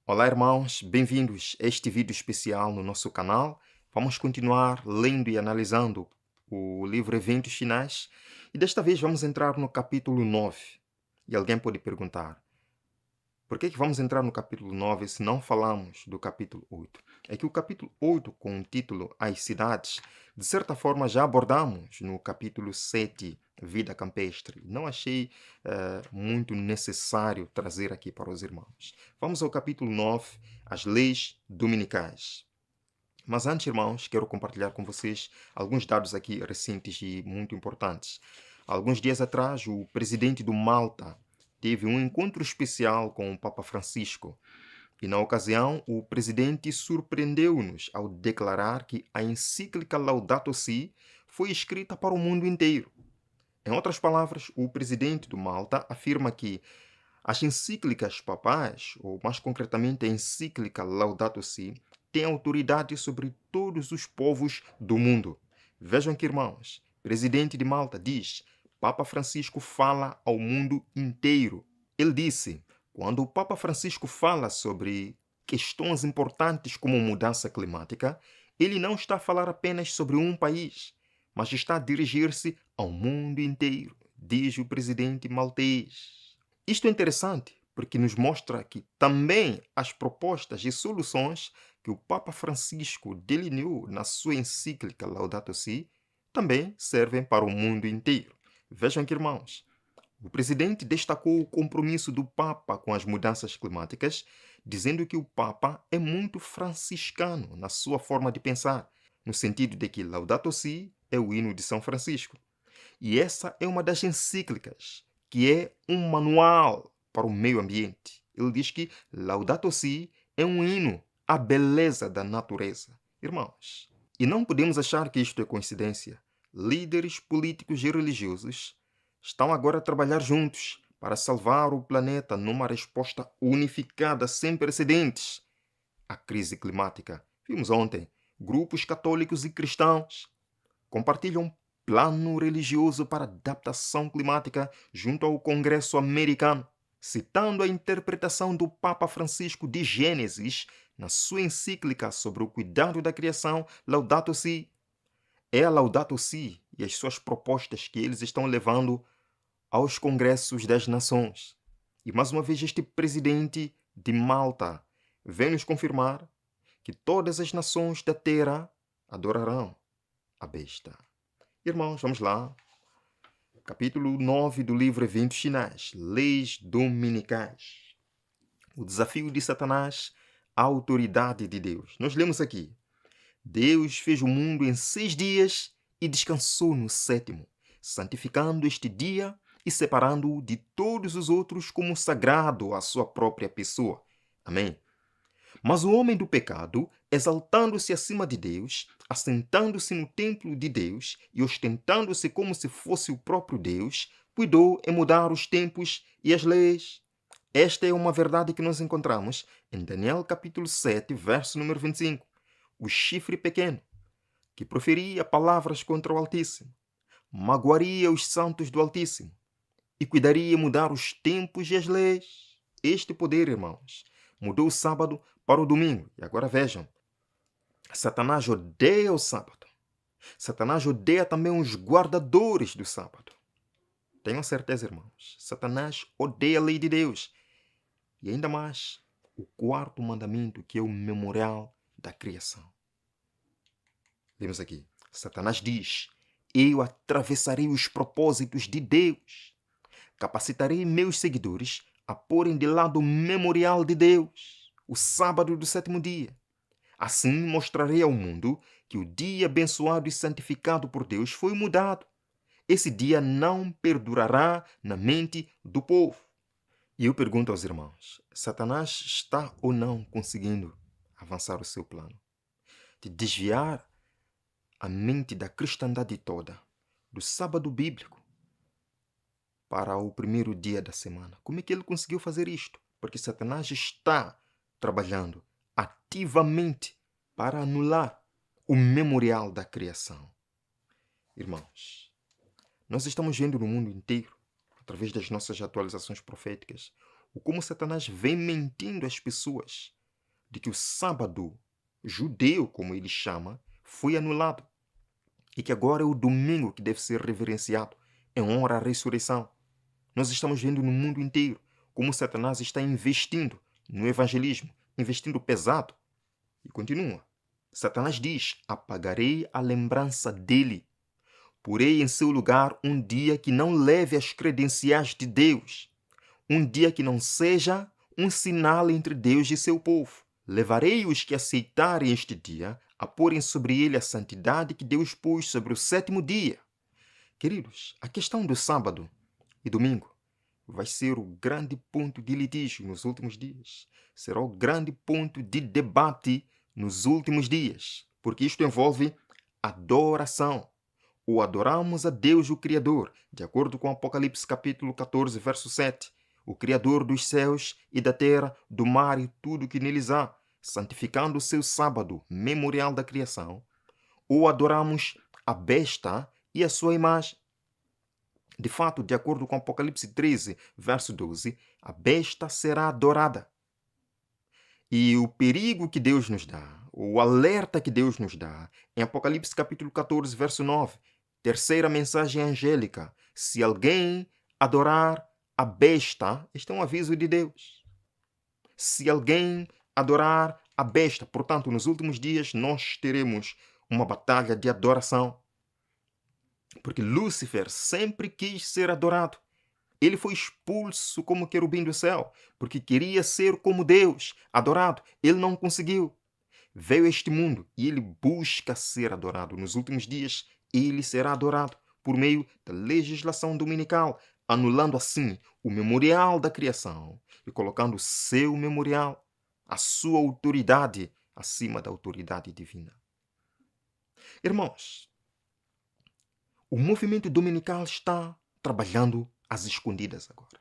Olá, irmãos, bem-vindos a este vídeo especial no nosso canal. Vamos continuar lendo e analisando o livro Eventos Finais e desta vez vamos entrar no capítulo 9. E alguém pode perguntar, por que vamos entrar no capítulo 9 se não falamos do capítulo 8? É que o capítulo 8, com o título As Cidades, de certa forma já abordamos no capítulo 7, Vida Campestre. Não achei muito necessário trazer aqui para os irmãos. Vamos ao capítulo 9, As Leis Dominicais. Mas antes, irmãos, quero compartilhar com vocês alguns dados aqui recentes e muito importantes. Alguns dias atrás, o presidente do Malta teve um encontro especial com o Papa Francisco. E na ocasião, o presidente surpreendeu-nos ao declarar que a encíclica Laudato Si foi escrita para o mundo inteiro. Em outras palavras, o presidente do Malta afirma que as encíclicas papais, ou mais concretamente a encíclica Laudato Si, tem autoridade sobre todos os povos do mundo. Vejam aqui, irmãos, presidente de Malta diz, Papa Francisco fala ao mundo inteiro. Ele disse, quando o Papa Francisco fala sobre questões importantes como mudança climática, ele não está a falar apenas sobre um país, mas está a dirigir-se ao mundo inteiro, diz o presidente maltês. Isto é interessante porque nos mostra que também as propostas e soluções que o Papa Francisco delineou na sua encíclica Laudato Si também servem para o mundo inteiro. Vejam aqui, irmãos, o presidente destacou o compromisso do Papa com as mudanças climáticas, dizendo que o Papa é muito franciscano na sua forma de pensar, no sentido de que Laudato Si é o hino de São Francisco. E essa é uma das encíclicas, que é um manual para o meio ambiente. Ele diz que Laudato Si é um hino à beleza da natureza. Irmãos, e não podemos achar que isto é coincidência. Líderes políticos e religiosos estão agora a trabalhar juntos para salvar o planeta numa resposta unificada sem precedentes à crise climática. Vimos ontem, grupos católicos e cristãos compartilham plano religioso para adaptação climática junto ao Congresso americano, citando a interpretação do Papa Francisco de Gênesis na sua encíclica sobre o cuidado da criação Laudato Si. É a Laudato Si e as suas propostas que eles estão levando aos congressos das nações. E mais uma vez este presidente de Malta vem nos confirmar que todas as nações da terra adorarão a besta. Irmãos, vamos lá. Capítulo 9 do livro Eventos Finais, Leis Dominicais. O desafio de Satanás, a autoridade de Deus. Nós lemos aqui, Deus fez o mundo em 6 dias e descansou no sétimo, santificando este dia e separando-o de todos os outros como sagrado à sua própria pessoa. Amém? Mas o homem do pecado, exaltando-se acima de Deus, assentando-se no templo de Deus e ostentando-se como se fosse o próprio Deus, cuidou em mudar os tempos e as leis. Esta é uma verdade que nós encontramos em Daniel capítulo 7, verso número 25. O chifre pequeno, que proferia palavras contra o Altíssimo, magoaria os santos do Altíssimo e cuidaria mudar os tempos e as leis. Este poder, irmãos, mudou o sábado para o domingo. E agora vejam, Satanás odeia o sábado. Satanás odeia também os guardadores do sábado. Tenham certeza, irmãos, Satanás odeia a lei de Deus. E ainda mais, o quarto mandamento, que é o memorial da criação. Vemos aqui, Satanás diz, eu atravessarei os propósitos de Deus. Capacitarei meus seguidores a porem de lado o memorial de Deus, o sábado do sétimo dia. Assim mostrarei ao mundo que o dia abençoado e santificado por Deus foi mudado. Esse dia não perdurará na mente do povo. E eu pergunto aos irmãos, Satanás está ou não conseguindo avançar o seu plano? De desviar a mente da cristandade toda, do sábado bíblico, para o primeiro dia da semana. Como é que ele conseguiu fazer isto? Porque Satanás está trabalhando ativamente para anular o memorial da criação. Irmãos, nós estamos vendo no mundo inteiro, através das nossas atualizações proféticas, o como Satanás vem mentindo às pessoas de que o sábado judeu, como ele chama, foi anulado e que agora é o domingo que deve ser reverenciado em honra à ressurreição. Nós estamos vendo no mundo inteiro como Satanás está investindo no evangelismo, investindo pesado. E continua. Satanás diz: apagarei a lembrança dele. Porei em seu lugar um dia que não leve as credenciais de Deus. Um dia que não seja um sinal entre Deus e seu povo. Levarei os que aceitarem este dia a porem sobre ele a santidade que Deus pôs sobre o sétimo dia. Queridos, a questão do sábado e domingo vai ser o grande ponto de litígio nos últimos dias. Será o grande ponto de debate nos últimos dias, porque isto envolve adoração. Ou adoramos a Deus, o Criador, de acordo com Apocalipse capítulo 14, verso 7, o Criador dos céus e da terra, do mar e tudo que neles há, santificando o seu sábado, memorial da criação, ou adoramos a besta e a sua imagem. De fato, de acordo com Apocalipse 13, verso 12, a besta será adorada. E o perigo que Deus nos dá, o alerta que Deus nos dá, em Apocalipse capítulo 14, verso 9, terceira mensagem angélica: se alguém adorar a besta, este é um aviso de Deus. Se alguém adorar a besta, portanto, nos últimos dias nós teremos uma batalha de adoração. Porque Lúcifer sempre quis ser adorado. Ele foi expulso como querubim do céu, porque queria ser como Deus, adorado. Ele não conseguiu. Veio a este mundo e ele busca ser adorado. Nos últimos dias, ele será adorado por meio da legislação dominical, anulando assim o memorial da criação e colocando o seu memorial, a sua autoridade, acima da autoridade divina. Irmãos, o movimento dominical está trabalhando às escondidas agora.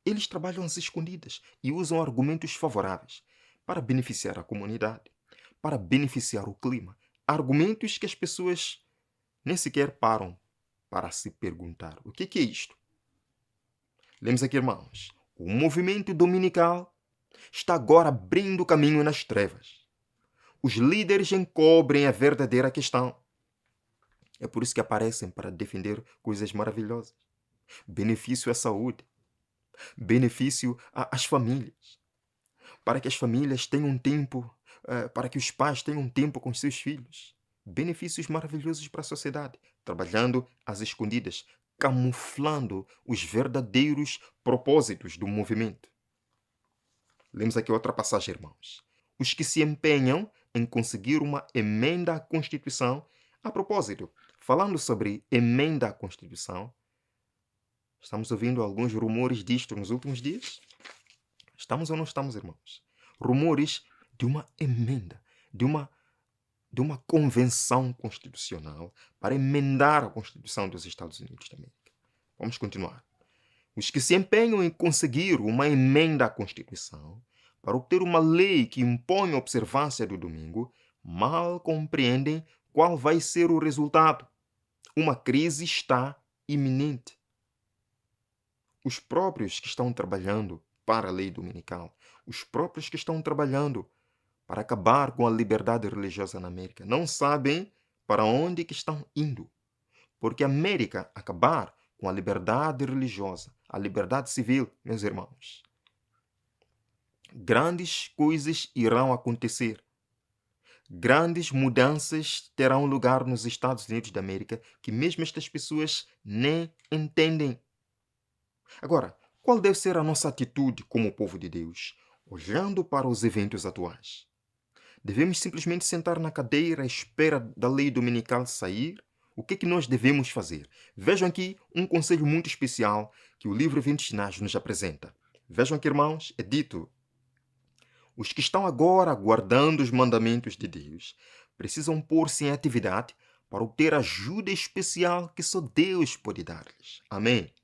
Eles trabalham às escondidas e usam argumentos favoráveis para beneficiar a comunidade, para beneficiar o clima. Argumentos que as pessoas nem sequer param para se perguntar: o que é isto? Lemos aqui, irmãos. O movimento dominical está agora abrindo caminho nas trevas. Os líderes encobrem a verdadeira questão. É por isso que aparecem para defender coisas maravilhosas. Benefício à saúde, benefício às famílias, para que as famílias tenham tempo, para que os pais tenham tempo com seus filhos. Benefícios maravilhosos para a sociedade, trabalhando às escondidas, camuflando os verdadeiros propósitos do movimento. Lemos aqui outra passagem, irmãos. Os que se empenham em conseguir uma emenda à Constituição. A propósito, falando sobre emenda à Constituição, estamos ouvindo alguns rumores disto nos últimos dias? Estamos ou não estamos, irmãos? Rumores de uma emenda, de uma convenção constitucional para emendar a Constituição dos Estados Unidos da América. Vamos continuar. Os que se empenham em conseguir uma emenda à Constituição para obter uma lei que impõe a observância do domingo mal compreendem qual vai ser o resultado. Uma crise está iminente. Os próprios que estão trabalhando para a lei dominical, os próprios que estão trabalhando para acabar com a liberdade religiosa na América, não sabem para onde que estão indo. Porque a América acabar com a liberdade religiosa, a liberdade civil, meus irmãos, grandes coisas irão acontecer. Grandes mudanças terão lugar nos Estados Unidos da América que mesmo estas pessoas nem entendem. Agora, qual deve ser a nossa atitude como povo de Deus, olhando para os eventos atuais? Devemos simplesmente sentar na cadeira à espera da lei dominical sair? O que é que nós devemos fazer? Vejam aqui um conselho muito especial que o livro Eventos Finais nos apresenta. Vejam aqui, irmãos, é dito: os que estão agora guardando os mandamentos de Deus precisam pôr-se em atividade para obter ajuda especial que só Deus pode dar-lhes. Amém.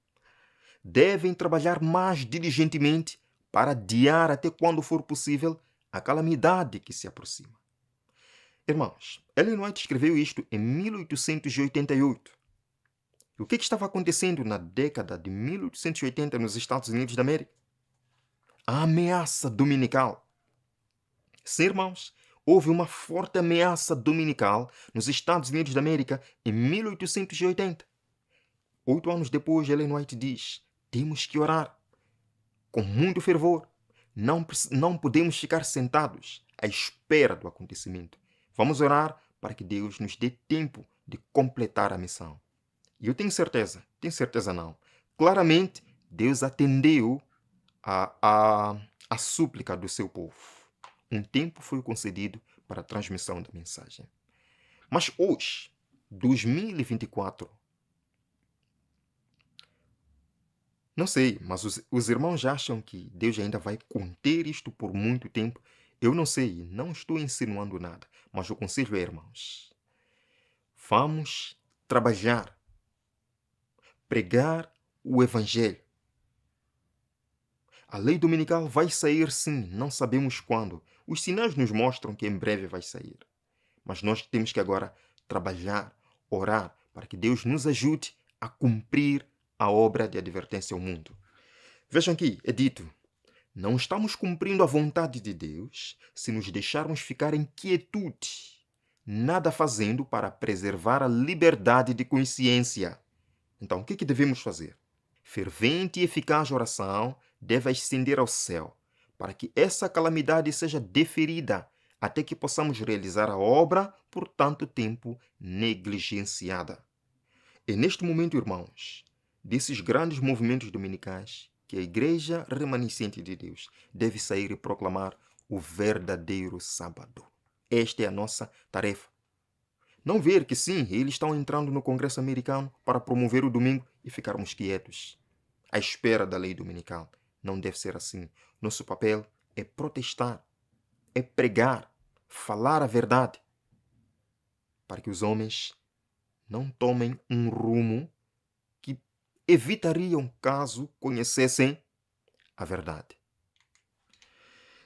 Devem trabalhar mais diligentemente para adiar até quando for possível a calamidade que se aproxima. Irmãos, Ellen White escreveu isto em 1888. E o que estava acontecendo na década de 1880 nos Estados Unidos da América? A ameaça dominical. Sim, irmãos, houve uma forte ameaça dominical nos Estados Unidos da América em 1880. 8 anos depois, Ellen White diz: temos que orar com muito fervor. Não podemos ficar sentados à espera do acontecimento. Vamos orar para que Deus nos dê tempo de completar a missão. E eu tenho certeza não. Claramente, Deus atendeu a súplica do seu povo. Um tempo foi concedido para a transmissão da mensagem. Mas hoje, 2024, não sei, mas os irmãos acham que Deus ainda vai conter isto por muito tempo? Eu não sei, não estou insinuando nada, mas o conselho é, irmãos, vamos trabalhar, pregar o Evangelho. A lei dominical vai sair sim, não sabemos quando. Os sinais nos mostram que em breve vai sair. Mas nós temos que agora trabalhar, orar, para que Deus nos ajude a cumprir a obra de advertência ao mundo. Vejam aqui, é dito: não estamos cumprindo a vontade de Deus se nos deixarmos ficar em quietude, nada fazendo para preservar a liberdade de consciência. Então, o que devemos fazer? Fervente e eficaz oração deve ascender ao céu, para que essa calamidade seja deferida até que possamos realizar a obra por tanto tempo negligenciada. É neste momento, irmãos, desses grandes movimentos dominicais, que a Igreja Remanescente de Deus deve sair e proclamar o verdadeiro sábado. Esta é a nossa tarefa. Não ver que sim, eles estão entrando no Congresso americano para promover o domingo e ficarmos quietos, à espera da lei dominical. Não deve ser assim. Nosso papel é protestar, é pregar, falar a verdade, para que os homens não tomem um rumo que evitariam caso conhecessem a verdade.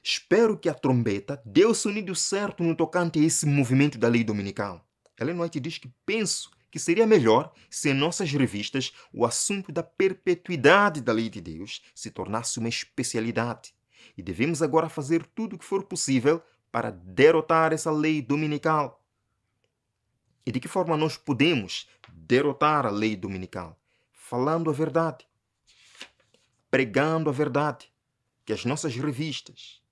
Espero que a trombeta dê o sonido certo no tocante a esse movimento da lei dominical. Ellen White diz que penso que seria melhor se em nossas revistas o assunto da perpetuidade da lei de Deus se tornasse uma especialidade. E devemos agora fazer tudo o que for possível para derrotar essa lei dominical. E de que forma nós podemos derrotar a lei dominical? Falando a verdade, pregando a verdade, que as nossas revistas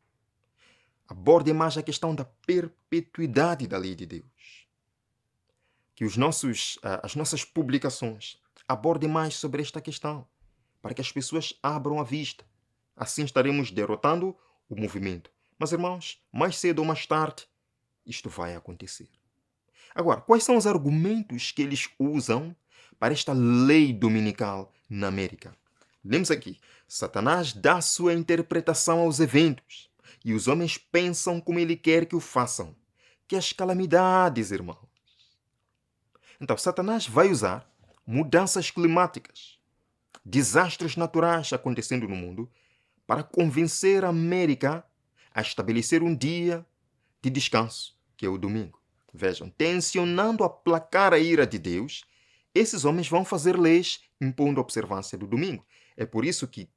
abordem mais a questão da perpetuidade da lei de Deus. Que as nossas publicações abordem mais sobre esta questão, para que as pessoas abram a vista. Assim estaremos derrotando o movimento. Mas, irmãos, mais cedo ou mais tarde, isto vai acontecer. Agora, quais são os argumentos que eles usam para esta lei dominical na América? Lemos aqui: Satanás dá sua interpretação aos eventos e os homens pensam como ele quer que o façam. Que as calamidades, irmão. Então, Satanás vai usar mudanças climáticas, desastres naturais acontecendo no mundo, para convencer a América a estabelecer um dia de descanso, que é o domingo. Vejam, tensionando aplacar a ira de Deus, esses homens vão fazer leis impondo a observância do domingo. É por isso que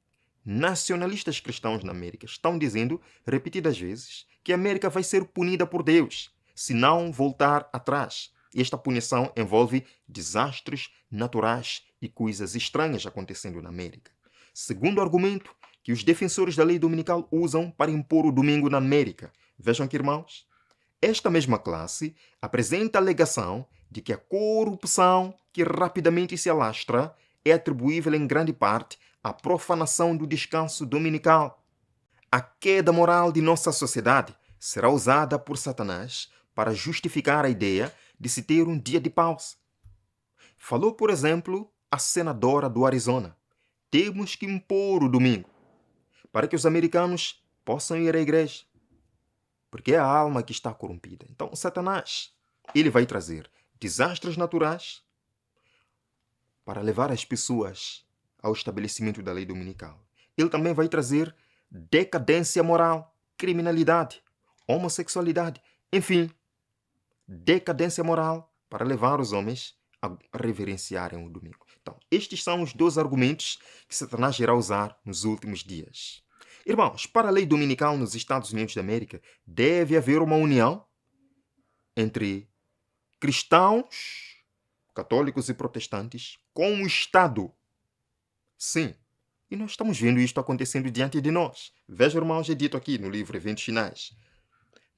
nacionalistas cristãos na América estão dizendo repetidas vezes que a América vai ser punida por Deus se não voltar atrás. E esta punição envolve desastres naturais e coisas estranhas acontecendo na América. Segundo argumento que os defensores da lei dominical usam para impor o domingo na América. Vejam aqui, irmãos. Esta mesma classe apresenta a alegação de que a corrupção que rapidamente se alastra é atribuível em grande parte à profanação do descanso dominical. A queda moral de nossa sociedade será usada por Satanás para justificar a ideia de se ter um dia de pausa. Falou, por exemplo, a senadora do Arizona: temos que impor o domingo para que os americanos possam ir à igreja, porque é a alma que está corrompida. Então, Satanás, ele vai trazer desastres naturais para levar as pessoas ao estabelecimento da lei dominical. Ele também vai trazer decadência moral, criminalidade, homossexualidade, enfim, decadência moral para levar os homens a reverenciarem o domingo. Então, estes são os dois argumentos que Satanás irá usar nos últimos dias. Irmãos, para a lei dominical nos Estados Unidos da América, deve haver uma união entre cristãos, católicos e protestantes com o Estado. Sim. E nós estamos vendo isto acontecendo diante de nós. Veja, irmãos, é dito aqui no livro Eventos Finais.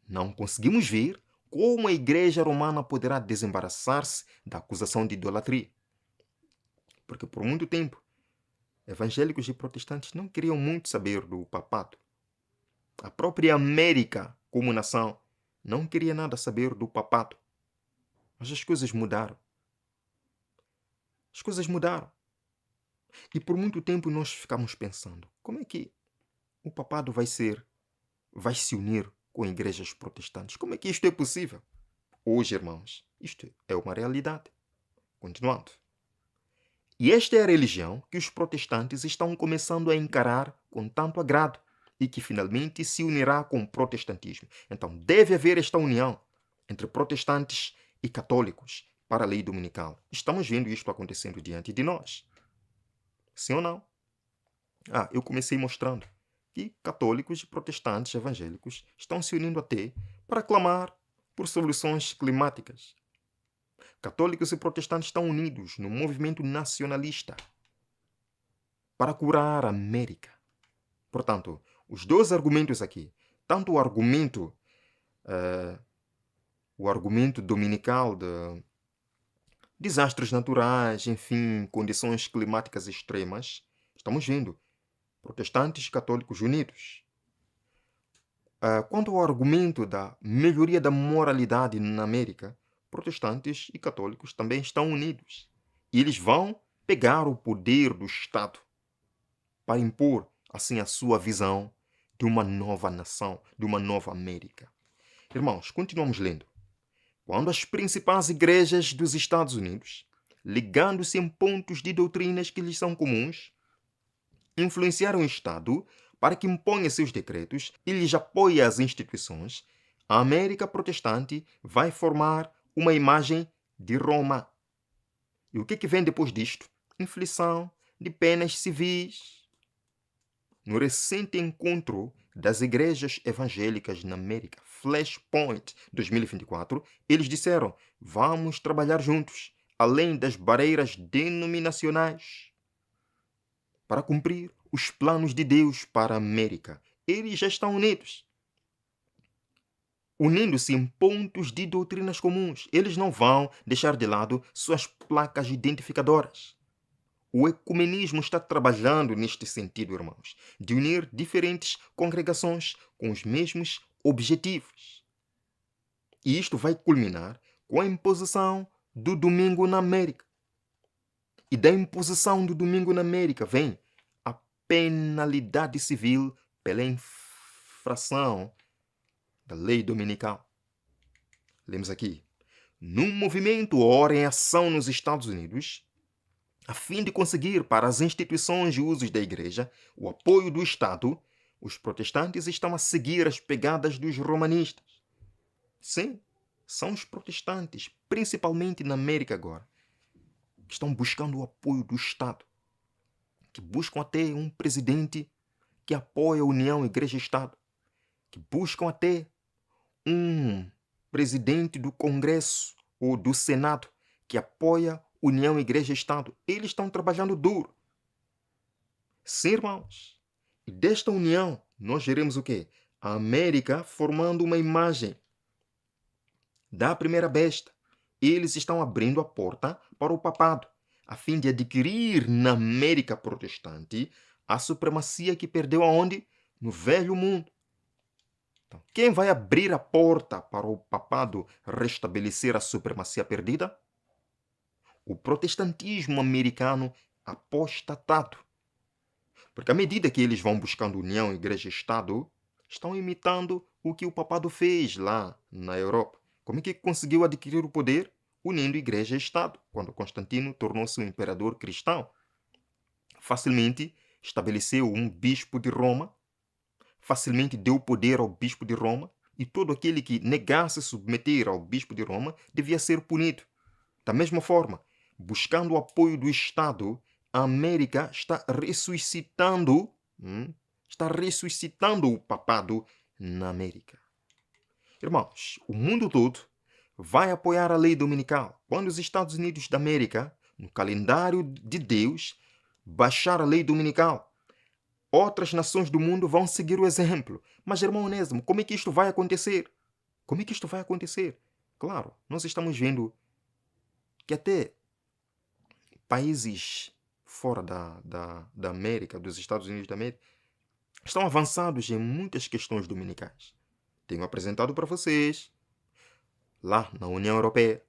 Não conseguimos ver como a Igreja Romana poderá desembaraçar-se da acusação de idolatria. Porque por muito tempo, evangélicos e protestantes não queriam muito saber do papado. A própria América, como nação, não queria nada saber do papado. Mas as coisas mudaram. As coisas mudaram. E por muito tempo nós ficamos pensando, como é que o papado vai se unir com igrejas protestantes? Como é que isto é possível? Hoje, irmãos, isto é uma realidade. Continuando. E esta é a religião que os protestantes estão começando a encarar com tanto agrado e que finalmente se unirá com o protestantismo. Então, deve haver esta união entre protestantes e católicos para a lei dominical. Estamos vendo isto acontecendo diante de nós. Sim ou não? Eu comecei mostrando que católicos e protestantes evangélicos estão se unindo até para clamar por soluções climáticas. Católicos e protestantes estão unidos no movimento nacionalista para curar a América. Portanto, os dois argumentos aqui, tanto o argumento dominical de desastres naturais, enfim, condições climáticas extremas, estamos vendo protestantes e católicos unidos. Quanto ao argumento da melhoria da moralidade na América, protestantes e católicos também estão unidos. E eles vão pegar o poder do Estado para impor, assim, a sua visão de uma nova nação, de uma nova América. Irmãos, continuamos lendo. Quando as principais igrejas dos Estados Unidos, ligando-se em pontos de doutrinas que lhes são comuns, influenciaram o Estado para que imponha seus decretos e lhes apoie as instituições, a América protestante vai formar uma imagem de Roma. E o que vem depois disto? Inflição de penas civis. No recente encontro das igrejas evangélicas na América, Flashpoint 2024, eles disseram: vamos trabalhar juntos, além das barreiras denominacionais, para cumprir os planos de Deus para a América. Eles já estão unidos, unindo-se em pontos de doutrinas comuns. Eles não vão deixar de lado suas placas identificadoras. O ecumenismo está trabalhando neste sentido, irmãos, de unir diferentes congregações com os mesmos objetivos. E isto vai culminar com a imposição do domingo na América. E da imposição do domingo na América vem a penalidade civil pela infração da lei dominical. Lemos aqui. Num movimento ora em ação nos Estados Unidos, a fim de conseguir para as instituições e usos da Igreja o apoio do Estado, os protestantes estão a seguir as pegadas dos romanistas. Sim, são os protestantes, principalmente na América agora, que estão buscando o apoio do Estado, que buscam até um presidente que apoia a união Igreja-Estado, que buscam até um presidente do Congresso ou do Senado que apoia União Igreja-Estado. Eles estão trabalhando duro. Sim, irmãos. E desta união, nós veremos o quê? A América formando uma imagem da primeira besta. Eles estão abrindo a porta para o papado, a fim de adquirir na América protestante a supremacia que perdeu aonde? No velho mundo. Então, quem vai abrir a porta para o papado restabelecer a supremacia perdida? O protestantismo americano apostatado. Porque à medida que eles vão buscando união igreja-estado, estão imitando o que o papado fez lá na Europa. Como é que conseguiu adquirir o poder? Unindo igreja e Estado, quando Constantino tornou-se um imperador cristão. Facilmente estabeleceu um bispo de Roma, facilmente deu poder ao bispo de Roma, e todo aquele que negasse submeter ao bispo de Roma devia ser punido. Da mesma forma, buscando o apoio do Estado, a América está ressuscitando, está ressuscitando o papado na América. Irmãos, o mundo todo vai apoiar a lei dominical quando os Estados Unidos da América, no calendário de Deus, baixar a lei dominical. Outras nações do mundo vão seguir o exemplo. Mas, irmão Onésimo, como é que isto vai acontecer? Como é que isto vai acontecer? Claro, nós estamos vendo que até países fora da América, dos Estados Unidos da América, estão avançados em muitas questões dominicais. Tenho apresentado para vocês, lá na União Europeia,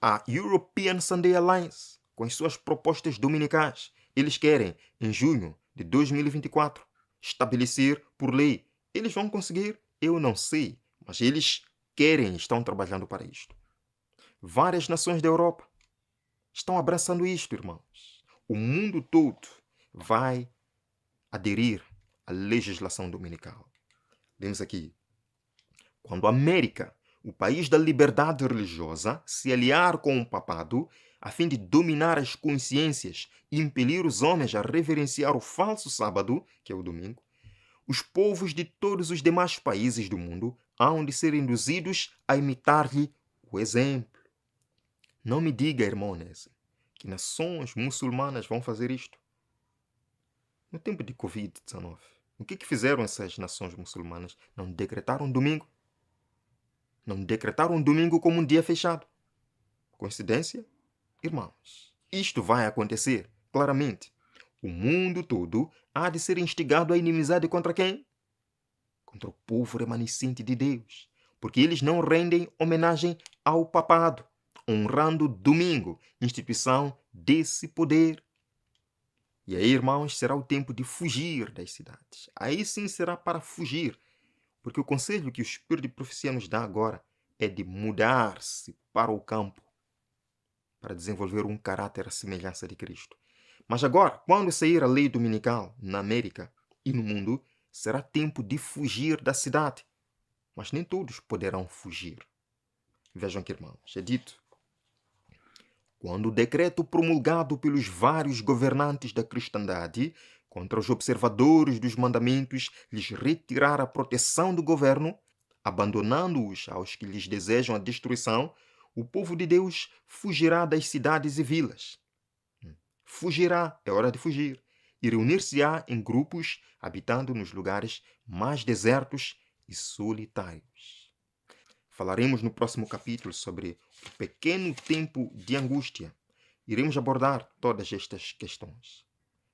a European Sunday Alliance, com as suas propostas dominicais. Eles querem, em junho de 2024, estabelecer por lei. Eles vão conseguir? Eu não sei, mas eles querem, estão trabalhando para isto. Várias nações da Europa estão abraçando isto, irmãos. O mundo todo vai aderir à legislação dominical. Vemos aqui. Quando a América, o país da liberdade religiosa, se aliar com o papado a fim de dominar as consciências e impelir os homens a reverenciar o falso sábado, que é o domingo, os povos de todos os demais países do mundo hão de ser induzidos a imitar-lhe o exemplo. Não me diga, irmão Onésimo, que nações muçulmanas vão fazer isto. No tempo de Covid-19, o que fizeram essas nações muçulmanas? Não decretaram domingo? Não decretaram domingo como um dia fechado? Coincidência? Irmãos, isto vai acontecer, claramente. O mundo todo há de ser instigado à inimizade contra quem? Contra o povo remanescente de Deus, porque eles não rendem homenagem ao papado, honrando domingo, instituição desse poder. E aí, irmãos, será o tempo de fugir das cidades. Aí sim será para fugir, porque o conselho que o Espírito de Profecia nos dá agora é de mudar-se para o campo, para desenvolver um caráter à semelhança de Cristo. Mas agora, quando sair a lei dominical na América e no mundo, será tempo de fugir da cidade. Mas nem todos poderão fugir. Vejam aqui, irmãos, é dito: quando o decreto promulgado pelos vários governantes da cristandade contra os observadores dos mandamentos lhes retirar a proteção do governo, abandonando-os aos que lhes desejam a destruição, o povo de Deus fugirá das cidades e vilas. Fugirá, é hora de fugir, e reunir-se-á em grupos, habitando nos lugares mais desertos e solitários. Falaremos no próximo capítulo sobre o pequeno tempo de angústia. Iremos abordar todas estas questões.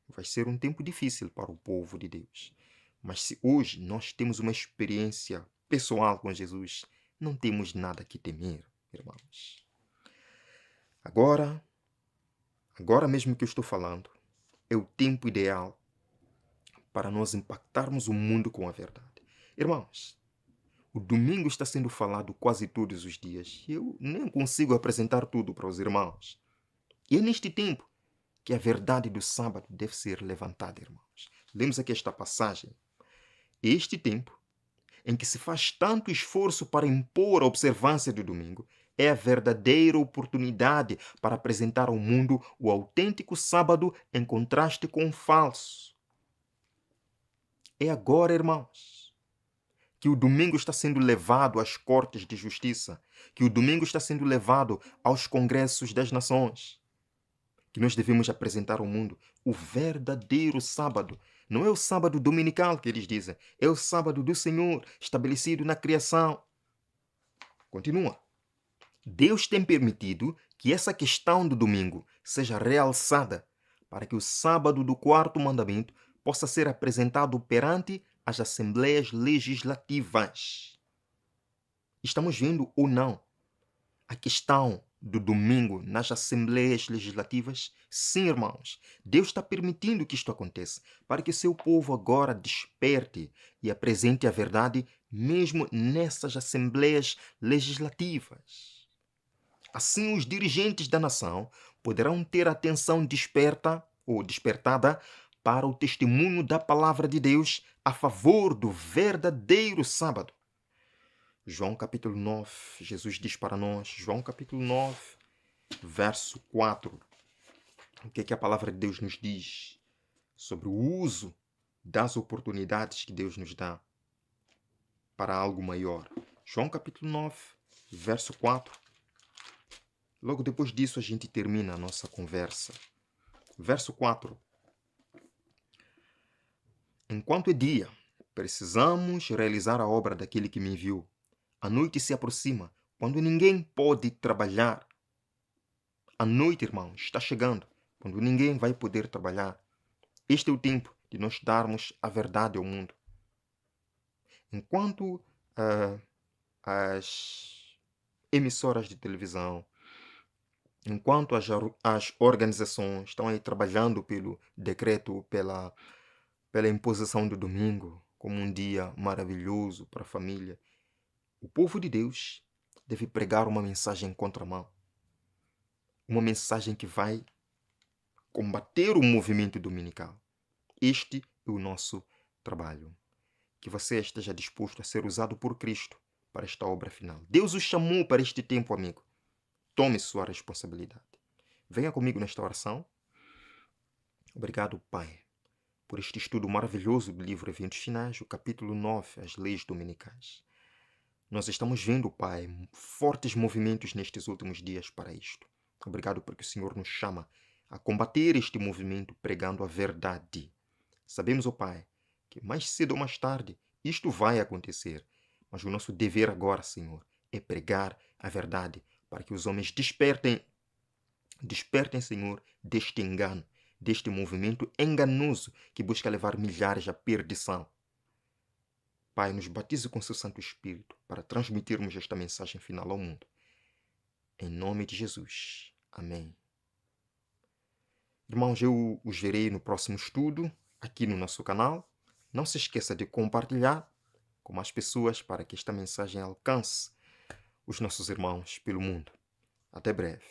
Vai ser um tempo difícil para o povo de Deus. Mas se hoje nós temos uma experiência pessoal com Jesus, não temos nada que temer, irmãos. Agora mesmo que eu estou falando, é o tempo ideal para nós impactarmos o mundo com a verdade. Irmãos, o domingo está sendo falado quase todos os dias e eu nem consigo apresentar tudo para os irmãos. E é neste tempo que a verdade do sábado deve ser levantada, irmãos. Lemos aqui esta passagem. Este tempo em que se faz tanto esforço para impor a observância do domingo é a verdadeira oportunidade para apresentar ao mundo o autêntico sábado em contraste com o falso. É agora, irmãos, que o domingo está sendo levado às cortes de justiça, que o domingo está sendo levado aos congressos das nações, que nós devemos apresentar ao mundo o verdadeiro sábado. Não é o sábado dominical que eles dizem, é o sábado do Senhor, estabelecido na criação. Continua. Deus tem permitido que essa questão do domingo seja realçada para que o sábado do quarto mandamento possa ser apresentado perante as assembleias legislativas. Estamos vendo ou não a questão do domingo nas assembleias legislativas? Sim, irmãos. Deus está permitindo que isto aconteça para que seu povo agora desperte e apresente a verdade mesmo nessas assembleias legislativas. Assim, os dirigentes da nação poderão ter a atenção desperta ou despertada para o testemunho da palavra de Deus a favor do verdadeiro sábado. João capítulo 9, Jesus diz para nós, João capítulo 9, verso 4, o que a palavra de Deus nos diz sobre o uso das oportunidades que Deus nos dá para algo maior. João capítulo 9, verso 4. Logo depois disso a gente termina a nossa conversa. Verso 4. Enquanto é dia, precisamos realizar a obra daquele que me enviou. A noite se aproxima, quando ninguém pode trabalhar. A noite, irmão, está chegando, quando ninguém vai poder trabalhar. Este é o tempo de nós darmos a verdade ao mundo. Enquanto as emissoras de televisão, enquanto as organizações estão aí trabalhando pelo decreto, pela imposição do domingo como um dia maravilhoso para a família, o povo de Deus deve pregar uma mensagem em contramão. Uma mensagem que vai combater o movimento dominical. Este é o nosso trabalho. Que você esteja disposto a ser usado por Cristo para esta obra final. Deus o chamou para este tempo, amigo. Tome sua responsabilidade. Venha comigo nesta oração. Obrigado, Pai, por este estudo maravilhoso do livro Eventos Finais, o capítulo 9, as leis dominicais. Nós estamos vendo, Pai, fortes movimentos nestes últimos dias para isto. Obrigado porque o Senhor nos chama a combater este movimento pregando a verdade. Sabemos, ó Pai, que mais cedo ou mais tarde isto vai acontecer, mas o nosso dever agora, Senhor, é pregar a verdade para que os homens despertem, Senhor, deste engano, deste movimento enganoso que busca levar milhares à perdição. Pai, nos batize com seu Santo Espírito para transmitirmos esta mensagem final ao mundo. Em nome de Jesus. Amém. Irmãos, eu os verei no próximo estudo, aqui no nosso canal. Não se esqueça de compartilhar com mais pessoas para que esta mensagem alcance os nossos irmãos pelo mundo. Até breve.